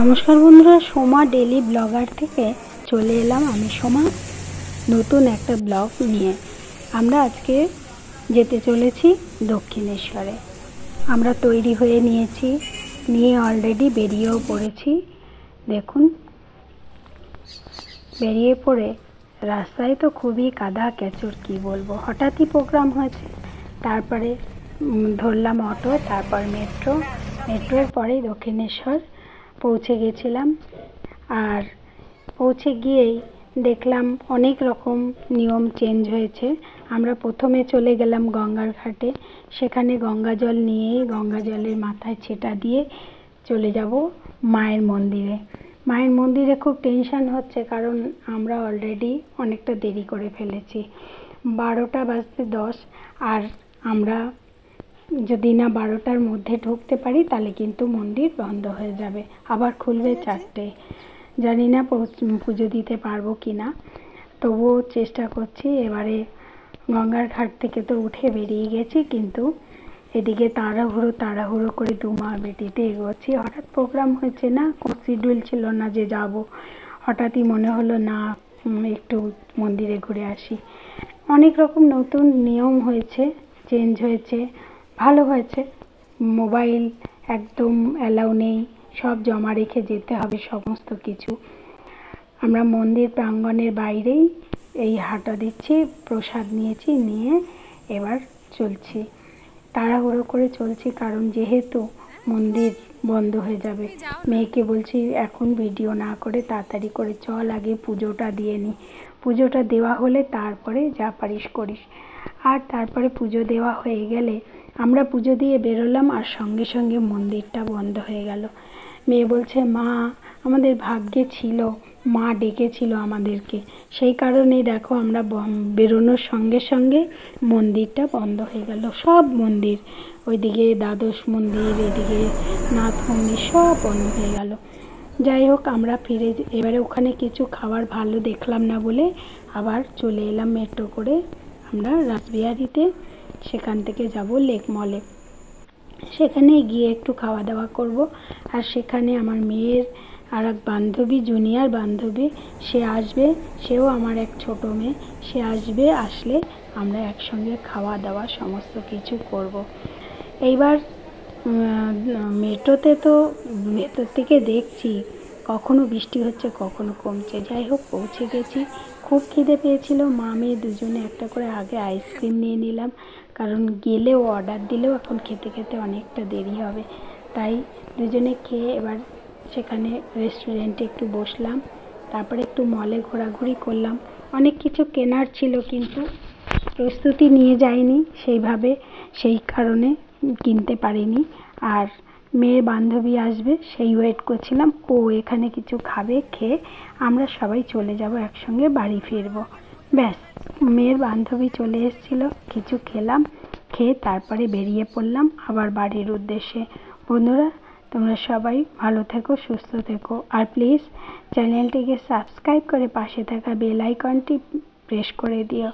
নমস্কার বন্ধুরা, Soma daily blogger থেকে চলে এলাম আমি সোমা নতুন একটা ব্লগ নিয়ে। আমরা আজকে যেতে চলেছি দক্ষিণেশ্বরে। আমরা তৈরি হয়ে নিয়ে অলরেডি বেরিয়েও পড়েছি। দেখুন, বেরিয়ে পড়ে রাস্তায় তো খুবই কাদা কেচড়, কি বলবো। হঠাৎই প্রোগ্রাম হয়েছে, তারপরে ধরলাম অটো, তারপর মেট্রোর পরেই দক্ষিণেশ্বর পৌঁছে গেছিলাম। আর পৌঁছে গিয়েই দেখলাম অনেক রকম নিয়ম চেঞ্জ হয়েছে। আমরা প্রথমে চলে গেলাম গঙ্গার ঘাটে, সেখানে গঙ্গা জল নিয়েই গঙ্গা জলের মাথায় ছেটা দিয়ে চলে যাব মায়ের মন্দিরে। মায়ের মন্দিরে খুব টেনশন হচ্ছে, কারণ আমরা অলরেডি অনেকটা দেরি করে ফেলেছি। 12টা বাজতে 10, আর আমরা যদি না 12টার মধ্যে ঢুকতে পারি তাহলে কিন্তু মন্দির বন্ধ হয়ে যাবে, আবার খুলবে 4টে। জানি না পুজো দিতে পারবো কি না, তবুও চেষ্টা করছি। এবারে গঙ্গার ঘাট থেকে তো উঠে বেরিয়ে গেছি, কিন্তু এদিকে তাড়াহুড়ো করে দুমা বেটিতে এগোচ্ছি। হঠাৎ প্রোগ্রাম হয়েছে, না কোনো শিডিউল ছিল না যে যাব। হঠাৎই মনে হলো না, একটু মন্দিরে ঘুরে আসি। অনেক রকম নতুন নিয়ম হয়েছে, চেঞ্জ হয়েছে, ভালো হয়েছে। মোবাইল একদম অ্যালাউ নেই, সব জমা রেখে যেতে হবে সমস্ত কিছু। আমরা মন্দির প্রাঙ্গণের বাইরেই এই হাঁটা দিচ্ছি, প্রসাদ নিয়েছি, নিয়ে এবার চলছি। তাড়াহুড়ো করে চলছি, কারণ যেহেতু মন্দির বন্ধ হয়ে যাবে। মেয়েকে বলছি এখন ভিডিও না করে তাড়াতাড়ি করে চল, আগে পুজোটা দিয়ে নি। পুজোটা দেওয়া হলে তারপরে যা পারিস করিস। আর তারপরে পুজো দেওয়া হয়ে গেলে আমরা পুজো দিয়ে বেরোলাম, আর সঙ্গে সঙ্গে মন্দিরটা বন্ধ হয়ে গেল। মেয়ে বলছে, মা আমাদের ভাগ্যে ছিল, মা ডেকেছিল আমাদেরকে, সেই কারণে দেখো আমরা বেরোনোর সঙ্গে সঙ্গে মন্দিরটা বন্ধ হয়ে গেল। সব মন্দির, ওইদিকে দ্বাদশ মন্দির, এদিকে নাথ মন্দির, সব বন্ধ হয়ে গেল। যাই হোক, আমরা ফিরে এবারে ওখানে কিছু খাবার ভালো দেখলাম না বলে আবার চলে এলাম মেট্রো করে আমরা রাসবিহারীতে। সেখান থেকে যাব লেক মলে, সেখানে গিয়ে একটু খাওয়া দাওয়া করব। আর সেখানে আমার মেয়ের আর এক বান্ধবী, জুনিয়র বান্ধবী, সে আসবে, সেও আমার এক ছোট মেয়ে, সে আসবে। আসলে আমরা একসঙ্গে খাওয়া দাওয়া সমস্ত কিছু করব। এইবার মেট্রোতে তো ভেতর থেকে দেখছি কখনো বৃষ্টি হচ্ছে, কখনো কমছে। যাই হোক, পৌঁছে গেছি। খুব খিদে পেয়েছিল, মা মেয়ে দুজনে একটা করে আগে আইসক্রিম নিয়ে নিলাম, কারণ গেলেও অর্ডার দিলেও এখন খেতে খেতে অনেকটা দেরি হবে। তাই দুজনে খেয়ে এবার সেখানে রেস্টুরেন্টে একটু বসলাম, তারপরে একটু মলে ঘোরাঘুরি করলাম। অনেক কিছু কেনার ছিল, কিন্তু প্রস্তুতি নিয়ে যাইনি সেইভাবে, সেই কারণে কিনতে পারিনি। আর মেয়ের বান্ধবী আসবে, সেই ওয়েট করছিলাম। ও এখানে কিছু খাবে, খেয়ে আমরা সবাই চলে যাব একসঙ্গে, বাড়ি ফিরবো। ব্যাস, মেয়ের বান্ধবী চলে এসেছিল, কিছু খেলাম, খেয়ে তারপরে বেরিয়ে পড়লাম আবার বাড়ির উদ্দেশ্যে। বন্ধুরা, তোমরা সবাই ভালো থেকো, সুস্থ থেকো, আর প্লিজ চ্যানেলটিকে সাবস্ক্রাইব করে পাশে থাকা বেল আইকনটি প্রেস করে দিও।